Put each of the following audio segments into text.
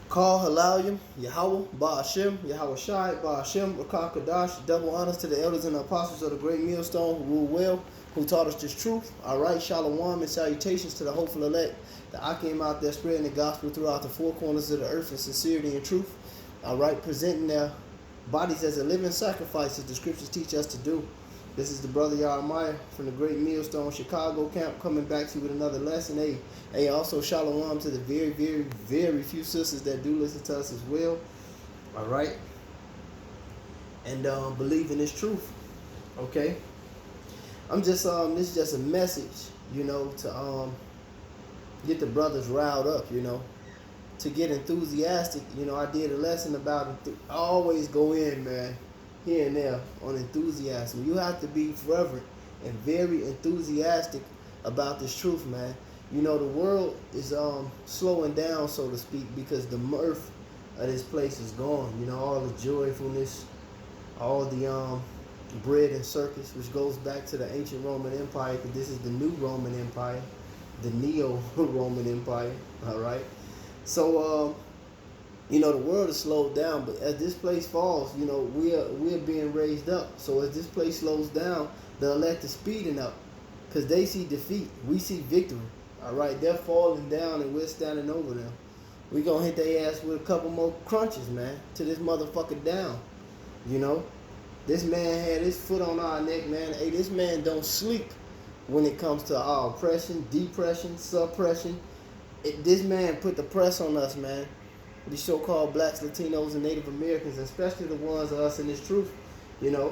Call Halalim, Yahweh, Ba'ashem, Yahweh Shai, Ba'ashem, Rakah Kadash, double honors to the elders and the apostles of the great millstone who rule well, who taught us this truth. All right, shalom and salutations to the hopeful elect that I came out there spreading the gospel throughout the four corners of the earth in sincerity and truth. All right, presenting their bodies as a living sacrifice as the scriptures teach us to do. This is the brother Yaremiah from the Great Millstone Chicago camp coming back to you with another lesson. Hey, also shalom to the very, very, very few sisters that do listen to us as well. All right, and believe in this truth. Okay, I'm just this is just a message, to get the brothers riled up, to get enthusiastic. I did a lesson about I always go in, man, here and there on enthusiasm. You have to be fervent and very enthusiastic about this truth, man. The world is slowing down, so to speak, because the mirth of this place is gone. All the joyfulness, all the bread and circus, which goes back to the ancient Roman Empire, because this is the new Roman Empire, the Neo-Roman Empire, all right? So, the world is slowed down, but as this place falls, we're being raised up. So as this place slows down, the elect is speeding up because they see defeat. We see victory. All right, they're falling down and we're standing over them. We're going to hit their ass with a couple more crunches, man, to this motherfucker down. This man had his foot on our neck, man. Hey, this man don't sleep when it comes to our oppression, depression, suppression. This man put the press on us, man. The so-called blacks, Latinos, and Native Americans, especially the ones of us in this truth, the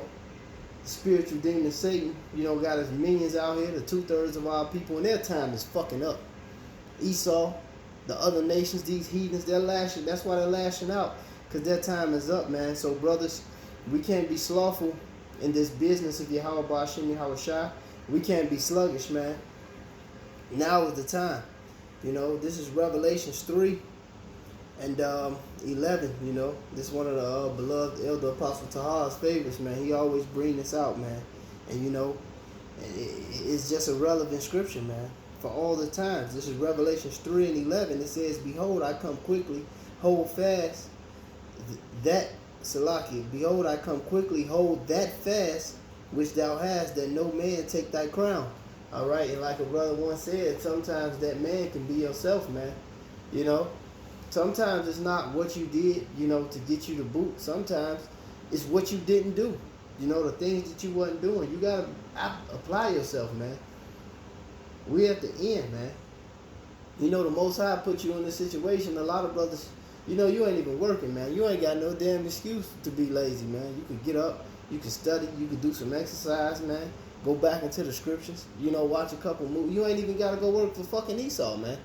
spiritual demon Satan, got his minions out here, the 2/3 of our people, and their time is fucking up. Esau, the other nations, these heathens, they're lashing. That's why they're lashing out, because their time is up, man. So, brothers, we can't be slothful in this business of Yahweh Ba'ashem Yahweh Shai. We can't be sluggish, man. Now is the time. This is Revelations 3. And 11, this is one of the beloved Elder Apostle Tahar's favorites, man. He always bring this out, man. And, it's just a relevant scripture, man, for all the times. This is Revelations 3 and 11. It says, "Behold, I come quickly, hold fast that, Salaki, behold, I come quickly, hold that fast which thou hast, that no man take thy crown." All right, and like a brother once said, sometimes that man can be yourself, man. Sometimes it's not what you did, to get you the boot. Sometimes it's what you didn't do. The things that you wasn't doing. You got to apply yourself, man. We at the end, man. The Most High put you in this situation. A lot of brothers, you ain't even working, man. You ain't got no damn excuse to be lazy, man. You can get up, you can study, you can do some exercise, man. Go back into the scriptures, watch a couple movies. You ain't even got to go work for fucking Esau, man.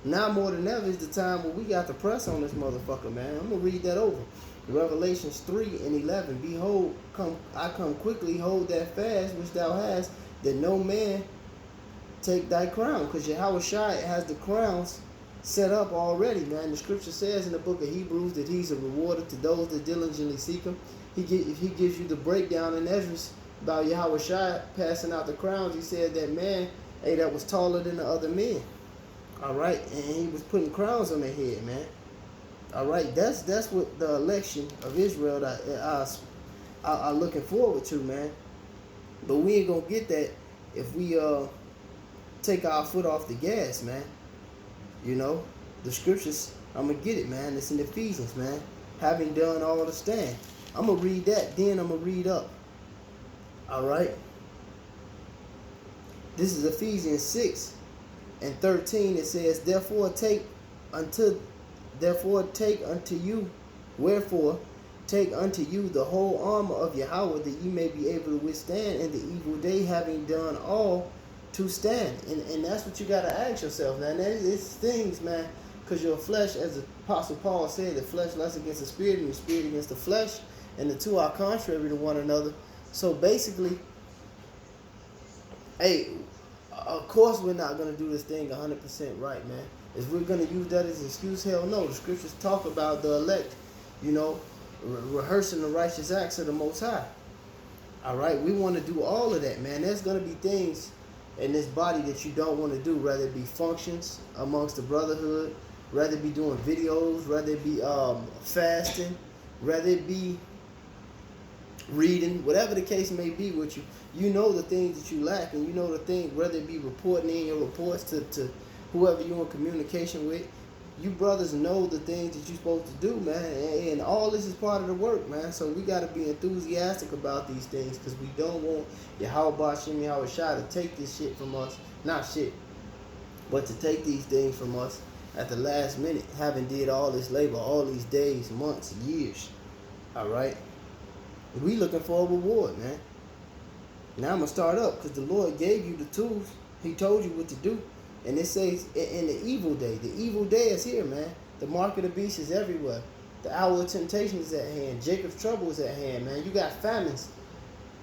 Now more than ever is the time where we got the press on this motherfucker, man. I'm going to read that over. Revelations 3 and 11. "Behold, I come quickly, hold that fast which thou hast, that no man take thy crown." Because Yahweh Shai has the crowns set up already, man. The scripture says in the book of Hebrews that he's a rewarder to those that diligently seek him. He gives you the breakdown in Ezra about Yahweh Shai passing out the crowns. He said that man, that was taller than the other men. All right, and he was putting crowns on their head, man. All right, that's what the election of Israel that I looking forward to, man. But we ain't gonna get that if we take our foot off the gas, man. The scriptures, I'm gonna get it, man. It's in Ephesians, man. Having done all to stand. I'm gonna read that, then I'm gonna read up. All right. This is Ephesians 6. And 13, it says, Wherefore take unto you the whole armor of Yahweh, that ye may be able to withstand in the evil day, having done all to stand. And that's what you got to ask yourself, man. It's things, man, because your flesh, as the Apostle Paul said, the flesh lusts against the spirit, and the spirit against the flesh, and the two are contrary to one another. So basically, of course we're not going to do this thing 100% right, man. Is we're going to use that as an excuse? Hell no. The scriptures talk about the elect, rehearsing the righteous acts of the Most High. All right, we want to do all of that, man. There's going to be things in this body that you don't want to do, whether it be functions amongst the brotherhood, rather it be doing videos, rather it be fasting, rather it be reading, whatever the case may be with you. You know the things that you lack, and you know the things, whether it be reporting in your reports to whoever you're in communication with. You brothers know the things that you're supposed to do, man, and all this is part of the work, man. So we got to be enthusiastic about these things, because we don't want Yahweh Shem Yahweh Shai to take this shit from us. Not shit, but to take these things from us at the last minute, having did all this labor, all these days, months, years. All right? We looking for a reward, man. Now I'm going to start up, because the Lord gave you the tools. He told you what to do. And it says in the evil day is here, man. The mark of the beast is everywhere. The hour of temptation is at hand. Jacob's trouble is at hand, man. You got famines.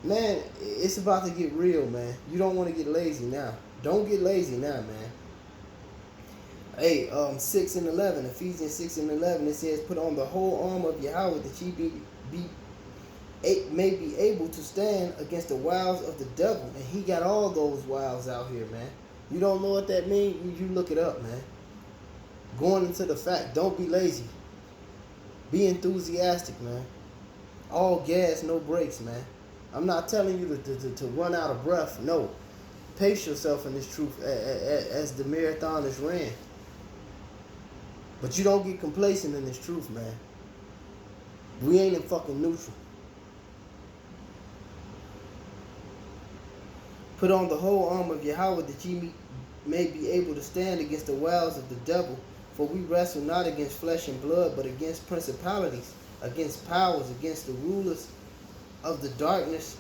Man, it's about to get real, man. You don't want to get lazy now. Don't get lazy now, man. Hey, 6 and 11, Ephesians 6 and 11, it says, put on the whole armor of Yahweh that ye may be able to stand against the wiles of the devil. And he got all those wiles out here, man. You don't know what that means? You look it up, man. Going into the fact, don't be lazy. Be enthusiastic, man. All gas, no brakes, man. I'm not telling you to run out of breath. No. Pace yourself in this truth as the marathon is ran. But you don't get complacent in this truth, man. We ain't in fucking neutral. Put on the whole armor of Yahweh that ye may be able to stand against the wiles of the devil. For we wrestle not against flesh and blood, but against principalities, against powers, against the rulers of the darkness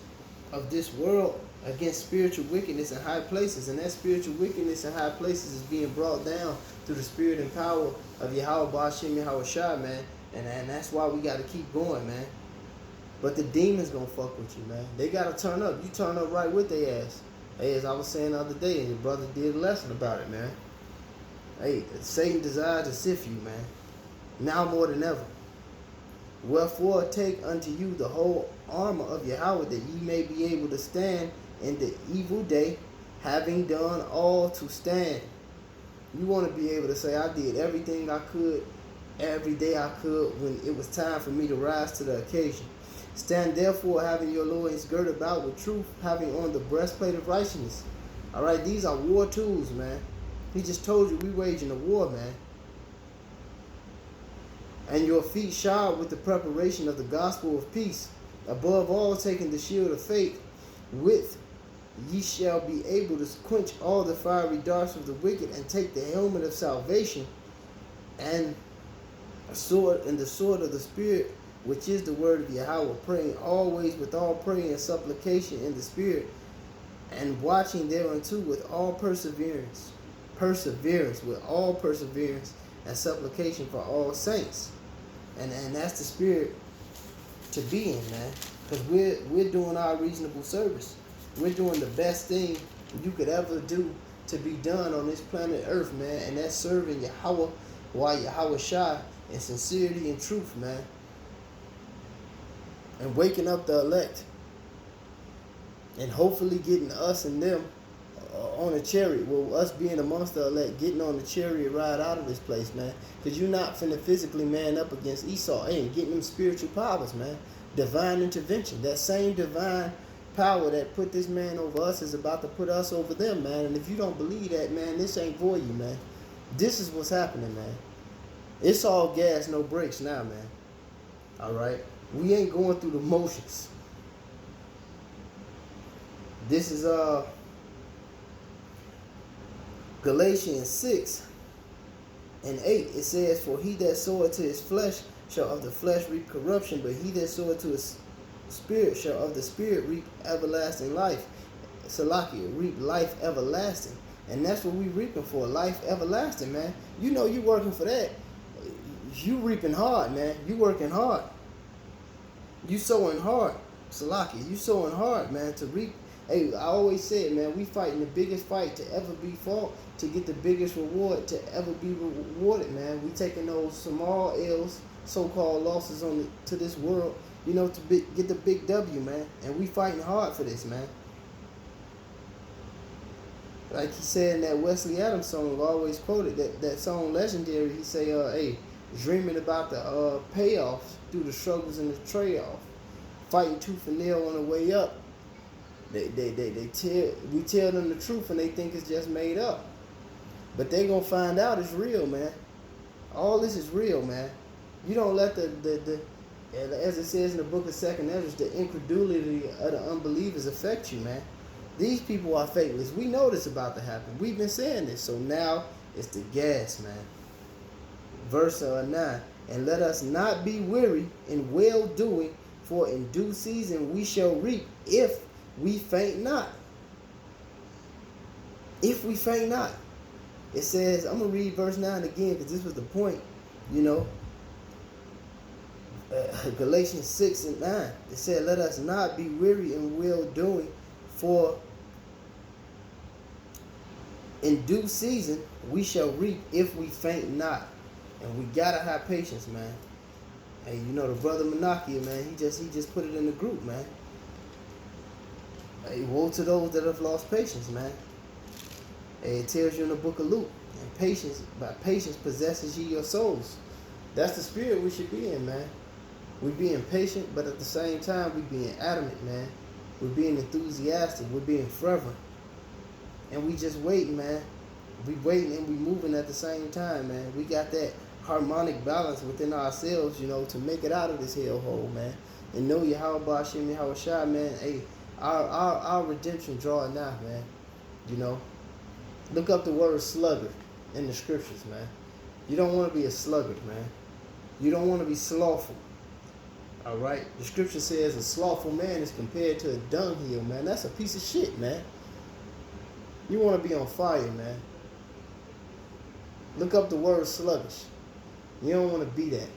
of this world, against spiritual wickedness in high places. And that spiritual wickedness in high places is being brought down through the spirit and power of Yahweh Ba'ashem Yahweh Shai, man. And that's why we got to keep going, man. But the demons going to fuck with you, man. They got to turn up. You turn up right with their ass. Hey, as I was saying the other day, and your brother did a lesson about it, man. Hey, Satan desires to sift you, man. Now more than ever. Wherefore take unto you the whole armor of Yahweh, that ye may be able to stand in the evil day, having done all to stand. You want to be able to say, I did everything I could, every day I could, when it was time for me to rise to the occasion. Stand therefore, having your loins girded about with truth, having on the breastplate of righteousness. All right, these are war tools, man. He just told you we waging a war, man. And your feet shod with the preparation of the gospel of peace. Above all, taking the shield of faith, with ye shall be able to quench all the fiery darts of the wicked, and take the helmet of salvation, and a sword, and the sword of the Spirit, which is the word of Yahweh, praying always with all prayer and supplication in the Spirit, and watching thereunto with all perseverance with all perseverance and supplication for all saints. And that's the spirit to be in, man. Because we're doing our reasonable service. We're doing the best thing you could ever do to be done on this planet Earth, man. And that's serving Yahweh, Yahweh Shai, in sincerity and truth, man. And waking up the elect. And hopefully getting us and them on a chariot. Well, us being amongst the elect, getting on the chariot ride out of this place, man. Because you're not finna physically man up against Esau. Hey, getting them spiritual powers, man. Divine intervention. That same divine power that put this man over us is about to put us over them, man. And if you don't believe that, man, this ain't for you, man. This is what's happening, man. It's all gas, no brakes now, man. All right? We ain't going through the motions. This is Galatians 6 and 8. It says, for he that soweth to his flesh shall of the flesh reap corruption, but he that soweth to his spirit shall of the spirit reap everlasting life. Salakia, reap life everlasting. And that's what we reaping for, life everlasting, man. You know you working for that. You reaping hard, man. You working hard. You sowing hard. Salakia, you sowing hard, man, to reap. Hey, I always said, man, we fighting the biggest fight to ever be fought to get the biggest reward to ever be rewarded, man. We taking those small L's, so-called losses to this world, you know, to get the big W, man. And we fighting hard for this, man. Like he said in that Wesley Adams song, always quoted that song legendary. He say, "Hey, dreaming about the payoffs through the struggles and the trade-off, fighting tooth and nail on the way up. We tell them the truth and they think it's just made up, but they gonna find out it's real, man. All this is real, man. You don't let the as it says in the book of Second Ezra, the incredulity of the unbelievers affect you, man. These people are faithless. We know this about to happen. We've been saying this. So now it's the gas, man. Verse 9. And let us not be weary in well doing, for in due season we shall reap if we faint not. If we faint not. It says, I'm going to read verse 9 again because this was the point, you know. Galatians 6 and 9. It said, let us not be weary in well doing, for in due season we shall reap if we faint not. And we gotta have patience, man. Hey, you know the brother Manakia, man, he just put it in the group, man. Hey, woe to those that have lost patience, man. Hey, it tells you in the book of Luke, and patience, by patience possesses ye your souls. That's the spirit we should be in, man. We being patient, but at the same time we being adamant, man. We're being enthusiastic. We're being fervent. And we just waiting, man. We waiting and we moving at the same time, man. We got that harmonic balance within ourselves, you know, to make it out of this hellhole, man. And know Yahweh Ba'ashem Yahweh Shai, man. Hey, our redemption drawing now, man. You know. Look up the word sluggard in the scriptures, man. You don't want to be a sluggard, man. You don't want to be slothful. All right? The scripture says a slothful man is compared to a dunghill, man. That's a piece of shit, man. You want to be on fire, man. Look up the word sluggish. You don't want to be that.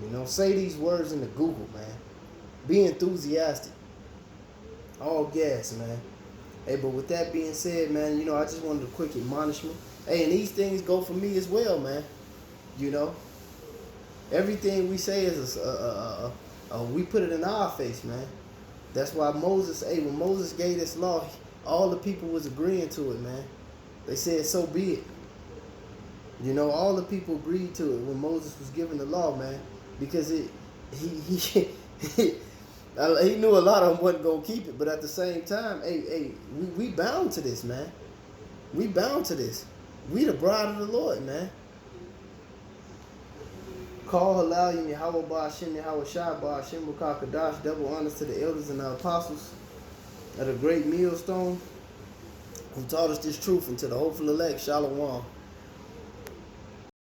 You know, say these words in the Google, man. Be enthusiastic. All gas, man. Hey, but with that being said, man, you know, I just wanted a quick admonishment. Hey, and these things go for me as well, man. You know, everything we say is we put it in our face, man. That's why Moses, hey, when Moses gave this law, all the people was agreeing to it, man. They said, so be it. You know, all the people agreed to it when Moses was given the law, man, because he knew a lot of them wasn't gonna keep it, but at the same time, we bound to this, man. We bound to this. We the bride of the Lord, man. Call halal Yahweh Ba'ashem Yahweh Shai Ba'ashem Kadash. Double honors to the elders and the apostles of the great millstone who taught us this truth, and to the hopeful elect. Shalom.